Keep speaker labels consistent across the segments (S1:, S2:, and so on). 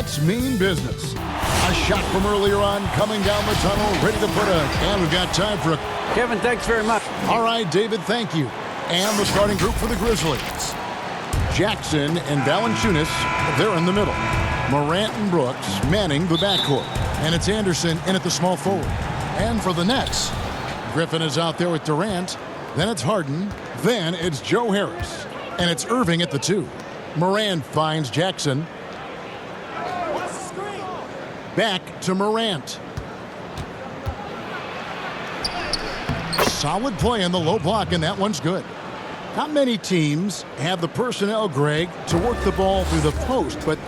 S1: Let's mean business. A shot from earlier on coming down the tunnel, ready to put and we've got time for a...
S2: Kevin, thanks very much.
S1: All right, David, thank you. And the starting group for the Grizzlies. Jackson and Valanciunas, they're in the middle. Morant and Brooks manning the backcourt. And it's Anderson in at the small forward. And for the Nets, Griffin is out there with Durant. Then it's Harden. Then it's Joe Harris. And it's Irving at the 2. Morant finds Jackson. Back to Morant. Solid play in the low block, and that one's good. Not many teams have the personnel, Greg, to work the ball through the post, but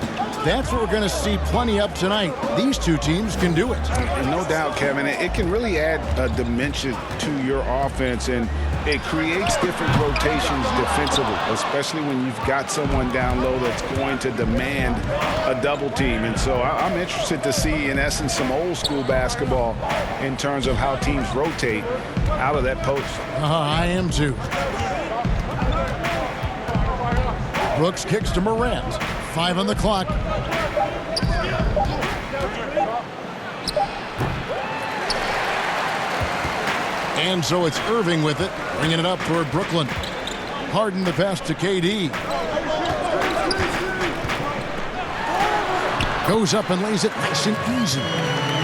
S1: that's what we're going to see plenty of tonight. These two teams can do it.
S3: No doubt, Kevin. It can really add a dimension to your offense, and it creates different rotations defensively, especially when you've got someone down low that's going to demand a double team. And so I'm interested to see, in essence, some old school basketball in terms of how teams rotate out of that post.
S1: I am too. Brooks kicks to Morant. 5 on the clock. And so it's Irving with it, bringing it up toward Brooklyn. Harden the pass to KD. Goes up and lays it nice and easy.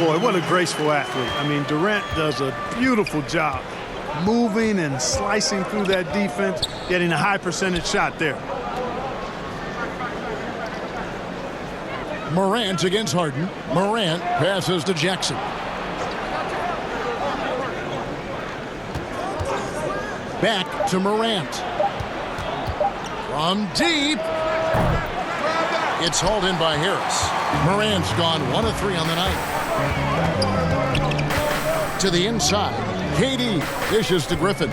S4: Boy, what a graceful athlete. I mean, Durant does a beautiful job moving and slicing through that defense, getting a high percentage shot there.
S1: Morant against Harden. Morant passes to Jackson. Back to Morant. From deep. It's hauled in by Harris. Morant's gone 1 of 3 on the night. To the inside. KD dishes to Griffin.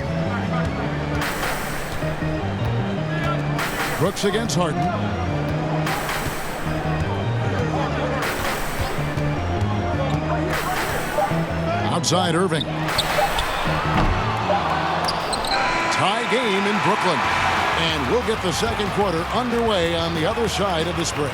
S1: Brooks against Harden. Outside Irving. Tie game in Brooklyn. And we'll get the second quarter underway on the other side of this break.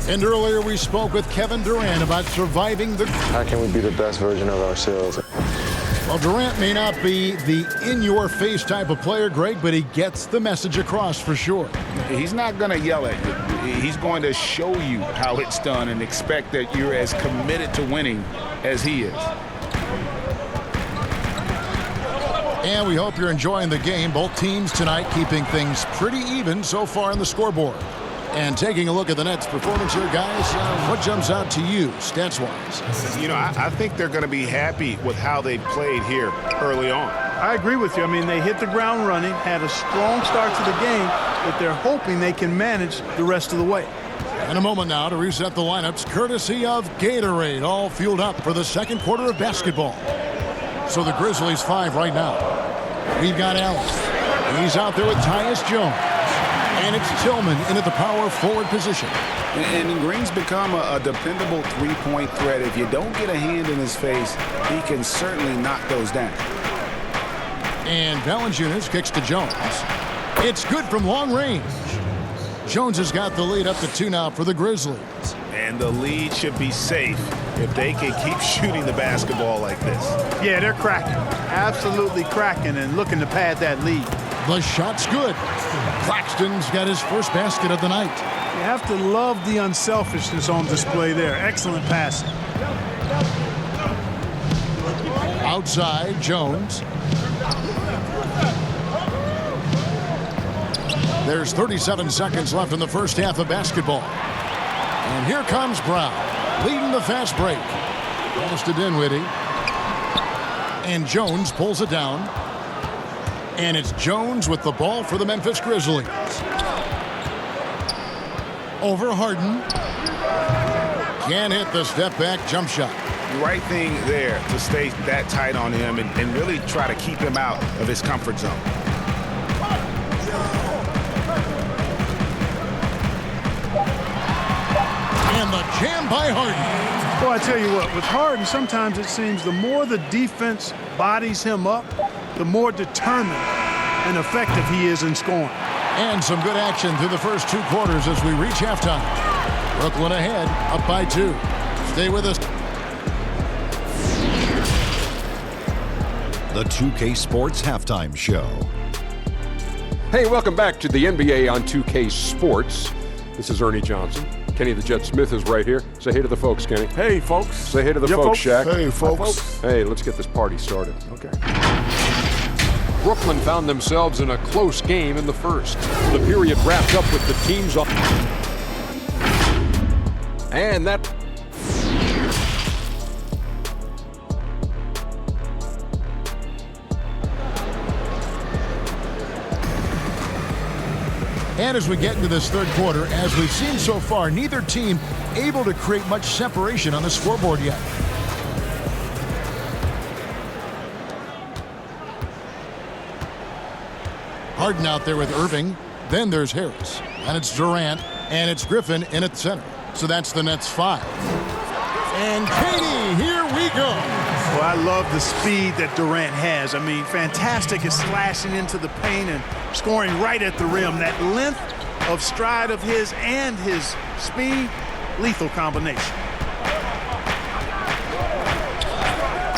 S1: And earlier we spoke with Kevin Durant about surviving the...
S5: How can we be the best version of ourselves?
S1: Well, Durant may not be the in-your-face type of player, Greg, but he gets the message across for sure.
S3: He's not going to yell at you. He's going to show you how it's done and expect that you're as committed to winning as he is.
S1: And we hope you're enjoying the game. Both teams tonight keeping things pretty even so far on the scoreboard. And taking a look at the Nets' performance here, guys, what jumps out to you, stats-wise?
S3: You know, I think they're going to be happy with how they played here early on.
S4: I agree with you. I mean, they hit the ground running, had a strong start to the game, but they're hoping they can manage the rest of the way.
S1: In a moment now to reset the lineups, courtesy of Gatorade, all fueled up for the second quarter of basketball. So the Grizzlies 5 right now. We've got Allen. He's out there with Tyus Jones. And it's Tillman into the power forward position.
S3: And Green's become a dependable three-point threat. If you don't get a hand in his face, he can certainly knock those down.
S1: And Valanciunas kicks to Jones. It's good from long range. Jones has got the lead up to 2 now for the Grizzlies.
S3: And the lead should be safe if they can keep shooting the basketball like this.
S4: Yeah, they're cracking. Absolutely cracking and looking to pad that lead.
S1: The shot's good. Claxton's got his first basket of the night.
S4: You have to love the unselfishness on display there. Excellent passing.
S1: Outside, Jones. There's 37 seconds left in the first half of basketball. And here comes Brown, leading the fast break. Pass to Dinwiddie. And Jones pulls it down. And it's Jones with the ball for the Memphis Grizzlies. Over Harden. Can't hit the step-back jump shot.
S3: The right thing there to stay that tight on him and really try to keep him out of his comfort zone.
S1: And the jam by Harden.
S4: Well, I tell you what, with Harden, sometimes it seems the more the defense bodies him up, the more determined and effective he is in scoring.
S1: And some good action through the first 2 quarters as we reach halftime. Brooklyn ahead, up by 2. Stay with us.
S2: The 2K Sports Halftime Show.
S6: Hey, welcome back to the NBA on 2K Sports. This is Ernie Johnson. Kenny the Jet Smith is right here. Say hey to the folks, Kenny.
S4: Hey, folks.
S6: Say hey to the folks, Shaq.
S3: Hey, folks.
S4: Hi, folks.
S6: Hey, let's get this party started. Okay. Brooklyn found themselves in a close game in the first. The period wrapped up with the teams on. And that.
S1: And as we get into this third quarter, as we've seen so far, neither team able to create much separation on the scoreboard yet. Harden out there with Irving. Then there's Harris. And it's Durant. And it's Griffin in at center. So that's the Nets 5. And Katie, here we go.
S4: Well, I love the speed that Durant has. I mean, fantastic at slashing into the paint and scoring right at the rim. That length of stride of his and his speed, lethal combination.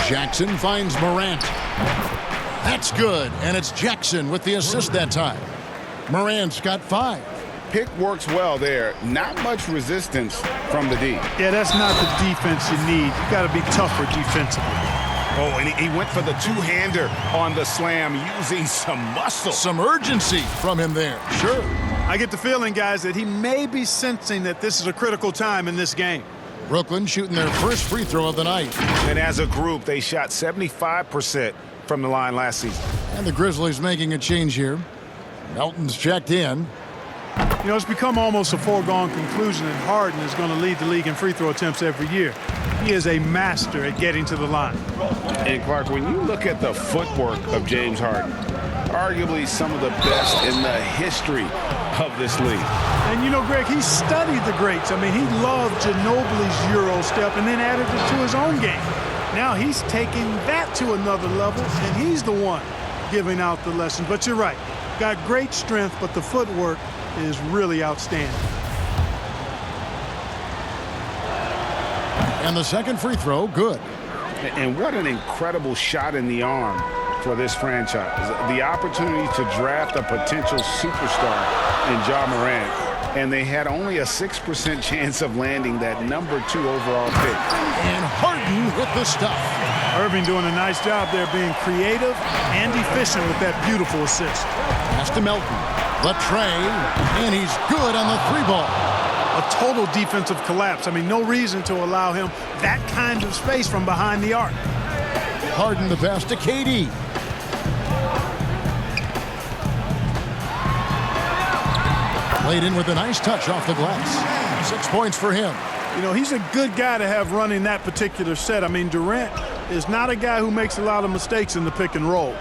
S1: Jackson finds Morant. That's good, and it's Jackson with the assist that time. Morant's got 5.
S3: Pick works well there. Not much resistance from the D.
S4: Yeah, that's not the defense you need. You got to be tougher defensively.
S3: Oh, and he went for the two-hander on the slam using some muscle.
S1: Some urgency from him there, sure.
S4: I get the feeling, guys, that he may be sensing that this is a critical time in this game.
S1: Brooklyn shooting their first free throw of the night.
S3: And as a group, they shot 75% from the line last season.
S1: And the Grizzlies making a change here. Melton's checked in.
S4: You know, it's become almost a foregone conclusion that Harden is going to lead the league in free throw attempts every year. He is a master at getting to the line.
S3: And Clark, when you look at the footwork of James Harden, arguably some of the best in the history of this league.
S4: And you know, Greg, he studied the greats. I mean, he loved Ginobili's Euro step and then added it to his own game. Now he's taking that to another level, and he's the one giving out the lesson. But you're right, got great strength, but the footwork is really outstanding.
S1: And the second free throw, good.
S3: And what an incredible shot in the arm for this franchise. The opportunity to draft a potential superstar in Ja Morant, and they had only a 6% chance of landing that #2 overall pick.
S1: And Harden with the stuff.
S4: Irving doing a nice job there, being creative and efficient with that beautiful assist.
S1: Pass to Melton. The tray, and he's good on the 3-ball.
S4: A total defensive collapse. I mean, no reason to allow him that kind of space from behind the arc.
S1: Harden the pass to KD. Played in with a nice touch off the glass. 6 points for him.
S4: You know, he's a good guy to have running that particular set. I mean, Durant is not a guy who makes a lot of mistakes in the pick and roll.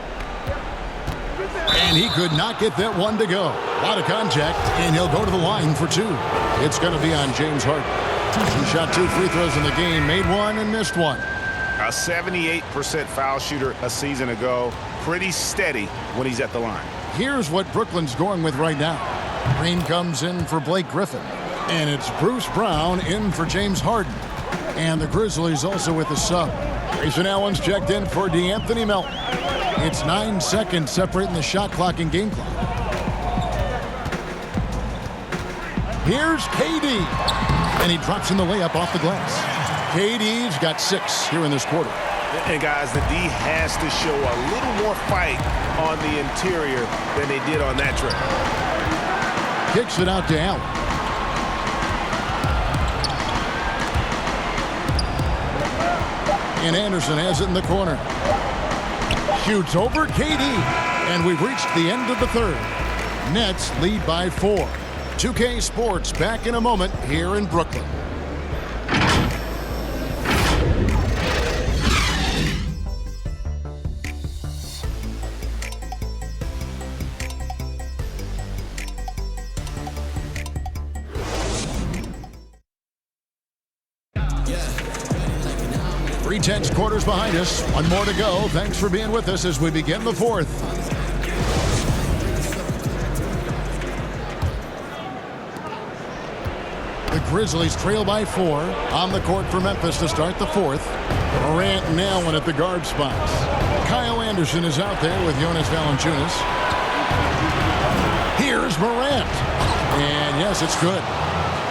S1: And he could not get that one to go. A lot of contact, and he'll go to the line for 2. It's going to be on James Harden. He shot 2 free throws in the game, made 1 and missed 1.
S3: A 78% foul shooter a season ago. Pretty steady when he's at the line.
S1: Here's what Brooklyn's going with right now. Green comes in for Blake Griffin. And it's Bruce Brown in for James Harden. And the Grizzlies also with the sub. Grayson Allen's checked in for DeAnthony Melton. It's 9 seconds separating the shot clock and game clock. Here's KD. And he drops in the layup off the glass. KD's got 6 here in this quarter.
S3: And guys, the D has to show a little more fight on the interior than they did on that trip.
S1: Kicks it out to Allen. And Anderson has it in the corner. Shoots over KD. And we've reached the end of the third. Nets lead by 4. 2K Sports back in a moment here in Brooklyn. Three tense quarters behind us. One more to go. Thanks for being with us as we begin the fourth. The Grizzlies trail by 4 on the court for Memphis to start the fourth. Morant and Allen at the guard spots. Kyle Anderson is out there with Jonas Valanciunas. Here's Morant. And yes, it's good.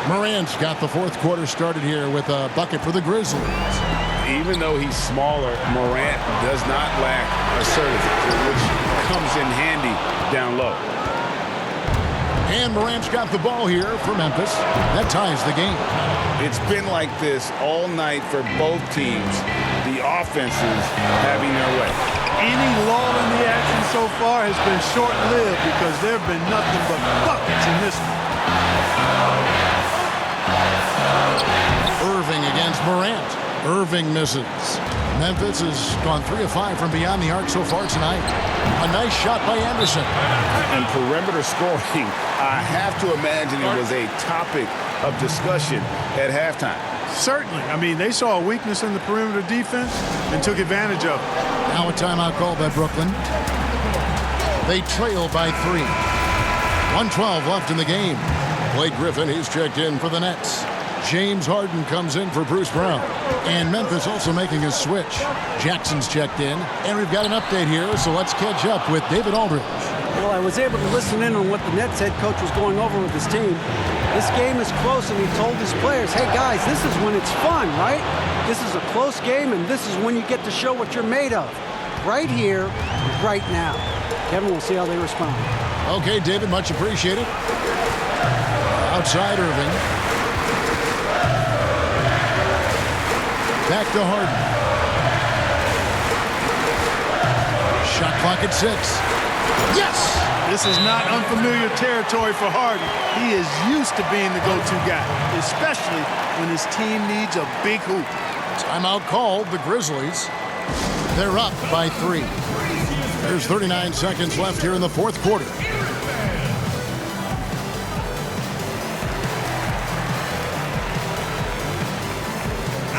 S1: Morant's got the fourth quarter started here with a bucket for the Grizzlies.
S3: Even though he's smaller, Morant does not lack assertiveness, which comes in handy down low.
S1: And Morant's got the ball here for Memphis. That ties the game.
S3: It's been like this all night for both teams. The offenses having their way.
S4: Any lull in the action so far has been short-lived because there have been nothing but buckets in this one.
S1: Irving against Morant. Irving misses. Memphis has gone 3 of 5 from beyond the arc so far tonight. A nice shot by Anderson.
S3: And perimeter scoring, I have to imagine it was a topic of discussion at halftime.
S4: Certainly. I mean, they saw a weakness in the perimeter defense and took advantage of it.
S1: Now a timeout called by Brooklyn. They trail by 3. 1:12 left in the game. Blake Griffin, he's checked in for the Nets. James Harden comes in for Bruce Brown. And Memphis also making a switch. Jackson's checked in. And we've got an update here, so let's catch up with David Aldridge.
S7: Well, I was able to listen in on what the Nets head coach was going over with his team. This game is close, and he told his players, hey, guys, this is when it's fun, right? This is a close game, and this is when you get to show what you're made of. Right here, right now. Kevin, we'll see how they respond.
S1: Okay, David, much appreciated. Outside Irving. Back to Harden. Shot clock at 6. Yes!
S4: This is not unfamiliar territory for Harden. He is used to being the go-to guy, especially when his team needs a big hoop.
S1: Timeout called, the Grizzlies. They're up by 3. There's 39 seconds left here in the fourth quarter.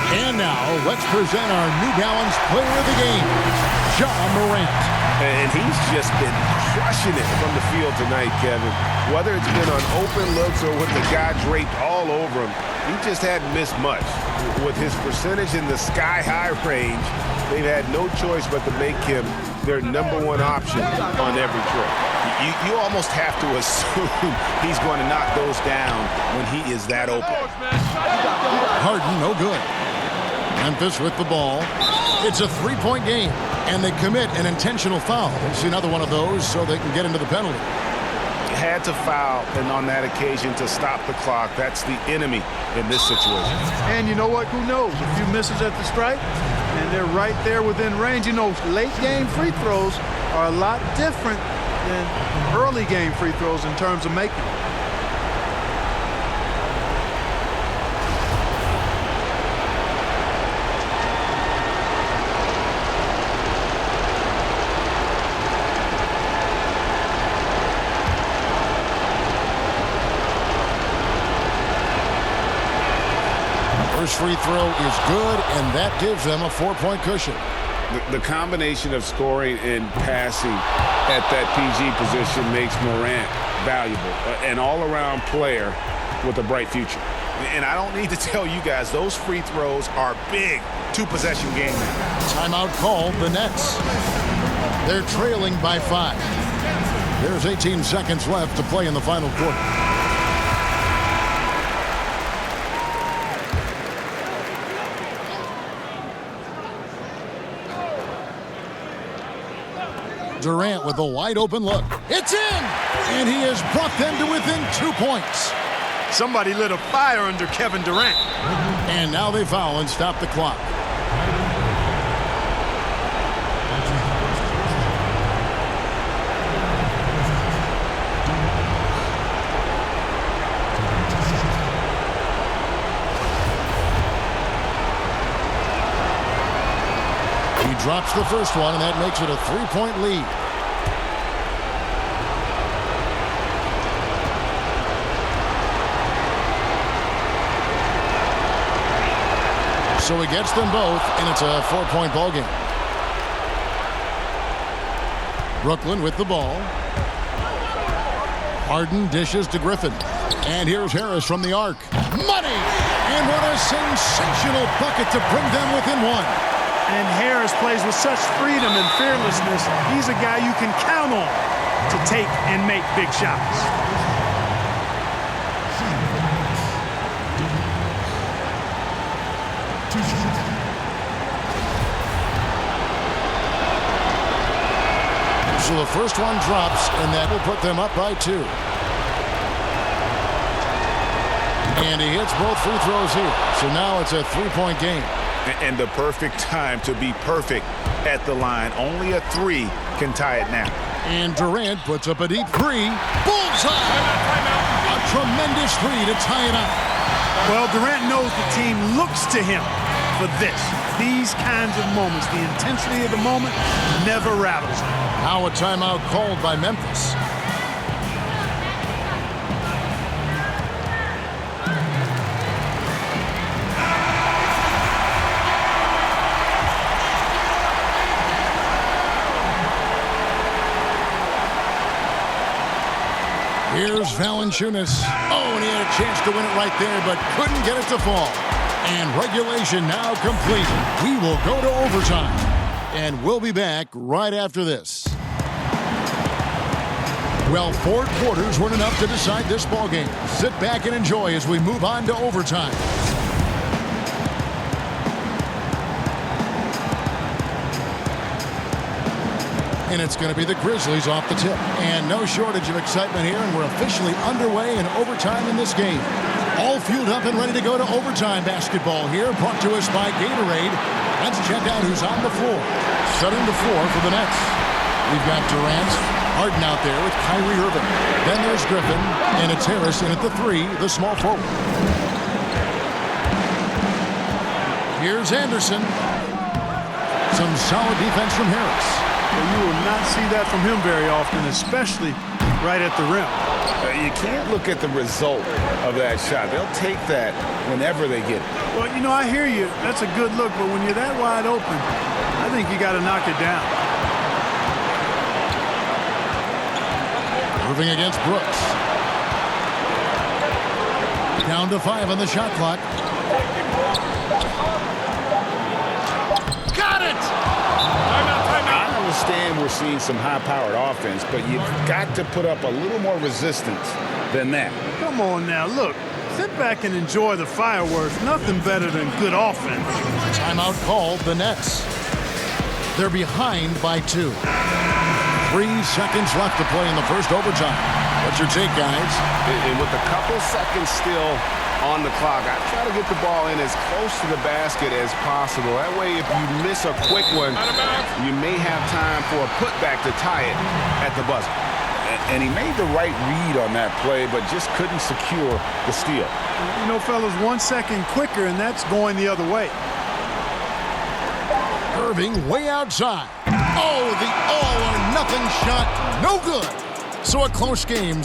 S1: And now, let's present our New Balance player of the game, Ja Morant.
S3: And he's just been crushing it from the field tonight, Kevin. Whether it's been on open looks or with the guy draped all over him, he just hadn't missed much. With his percentage in the sky-high range, they've had no choice but to make him their #1 option on every trip. You almost have to assume he's going to knock those down when he is that open.
S1: Harden, no good. Memphis with the ball. It's a 3-point game, and they commit an intentional foul. It's another one of those so they can get into the penalty.
S3: Had to foul, and on that occasion to stop the clock. That's the enemy in this situation.
S4: And you know what? Who knows? A few misses at the stripe, and they're right there within range. You know, late-game free throws are a lot different than early-game free throws in terms of making them.
S1: First free throw is good, and that gives them a 4-point cushion.
S3: The combination of scoring and passing at that PG position makes Morant valuable. An all-around player with a bright future. And I don't need to tell you guys, those free throws are big. 2-possession game now.
S1: Timeout called, the Nets. They're trailing by 5. There's 18 seconds left to play in the final quarter. Durant with a wide open look. It's in! And he has brought them to within 2 points.
S4: Somebody lit a fire under Kevin Durant.
S1: And now they foul and stop the clock. He drops the first one, and that makes it a 3-point lead. So he gets them both, and it's a 4-point ball game. Brooklyn with the ball. Harden dishes to Griffin. And here's Harris from the arc. Money! And what a sensational bucket to bring them within one.
S4: And Harris plays with such freedom and fearlessness. He's a guy you can count on to take and make big shots.
S1: So the first one drops, and that will put them up by 2. And he hits both free throws here. So now it's a 3-point game.
S3: And the perfect time to be perfect at the line. Only a 3 can tie it now.
S1: And Durant puts up a deep 3. Bullseye! A tremendous 3 to tie it up.
S4: Well, Durant knows the team looks to him for this. These kinds of moments, the intensity of the moment never rattles him.
S1: Now a timeout called by Memphis. Here's Valanciunas. Oh, and he had a chance to win it right there, but couldn't get it to fall. And regulation now complete. We will go to overtime. And we'll be back right after this. Well, 4 quarters weren't enough to decide this ballgame. Sit back and enjoy as we move on to overtime. And it's going to be the Grizzlies off the tip. And no shortage of excitement here, and we're officially underway in overtime in this game. All fueled up and ready to go to overtime basketball here, brought to us by Gatorade. Let's check out who's on the floor. Setting the floor for the Nets. We've got Durant, Harden out there with Kyrie Irving. Then there's Griffin, and it's Harris in at the 3, the small forward. Here's Anderson. Some solid defense from Harris.
S4: Well, you will not see that from him very often, especially right at the rim.
S3: You can't look at the result of that shot. They'll take that whenever they get it.
S4: Well, you know, I hear you. That's a good look, but when you're that wide open, I think you got to knock it down.
S1: Moving against Brooks. Down to 5 on the shot clock. Got it!
S3: I understand we're seeing some high-powered offense, but you've got to put up a little more resistance than that.
S4: Come on now, look. Sit back and enjoy the fireworks. Nothing better than good offense.
S1: Timeout called the Nets. They're behind by 2. 3 seconds left to play in the first overtime. What's your take, guys?
S3: And with a couple seconds still on the clock, I try to get the ball in as close to the basket as possible. That way, if you miss a quick one, you may have time for a putback to tie it at the buzzer. And he made the right read on that play, but just couldn't secure the steal.
S4: You know, fellas, 1 second quicker, and that's going the other way.
S1: Irving way outside. Oh, the all-or-nothing shot. No good. So a close game.